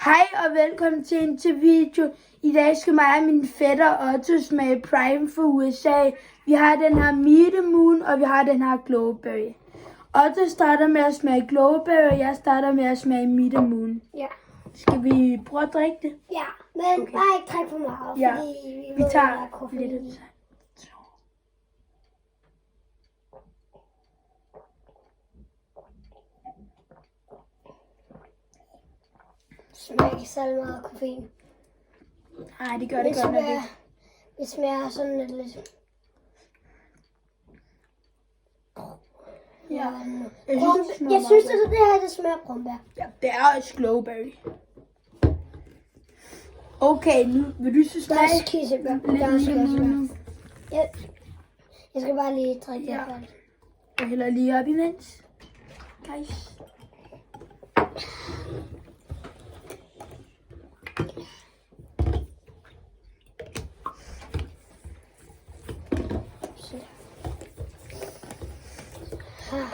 Hej og velkommen til en til video. I dag skal mig og min fætter Otto smage Prime for USA. Vi har den her Meet Moon, og vi har den her Glowberry. Otto starter med at smage Glowberry, og jeg starter med at smage Meet Moon. Ja. Skal vi prøve at drikke det? Ja, men okay. Bare ikke drikke for meget, ja. Fordi vi tager lidt af det. Smager ikke særlig meget koffein. Nej, det gør det godt nok ikke. Det smager sådan lidt. Ja. Jeg synes, at det her det smager brumbær. Ja, det er også Glowberry. Okay, nu vil du så smage? Der er kirsebær. Der er kirsebær. Jeg skal bare lige drikke det her. Jeg hælder lige op imens. Guys.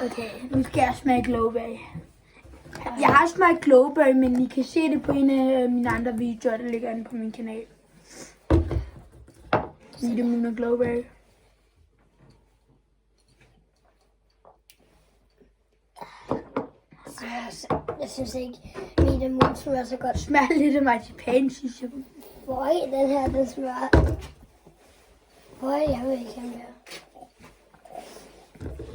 Okay, nu skal jeg smage Glowberry. Jeg har smagt Glowberry, men I kan se det på en af mine andre videoer, der ligger inde på min kanal. Meet Moon og Glowberry. Jeg synes ikke, Meet Moon smager så godt. Smager lidt af marcipan, synes jeg. Hvor den her, den smager. Jeg vil ikke have mere.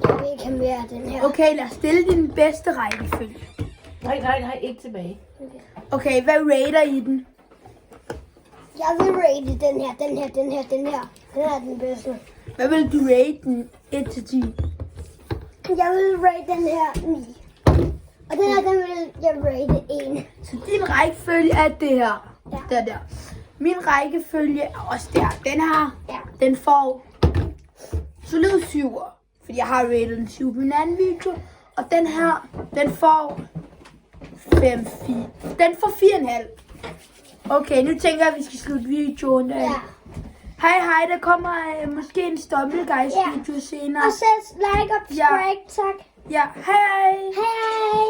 Jeg vil ikke have mere af den her. Okay, lad os stille din bedste rækkefølge. Nej, ikke tilbage. Okay, hvad rater I den? Jeg vil rate den her. Den er den bedste. Hvad vil du rate den 1-10? Jeg vil rate den her 9. Og den her, den vil jeg rate 1. Så din rækkefølge er det her. Ja. Der. Min rækkefølge er også der. Den her, Ja. den får solid 7'er. Fordi jeg har rated den 7 på min anden video. Og den her, den får 5-4. Den får 4,5. Okay, nu tænker jeg, at vi skal slutte videoen af. Ja. Hej, der kommer måske en Stumble Guys video senere. Og sæt like og subscribe, tak. Ja, hej. Hej.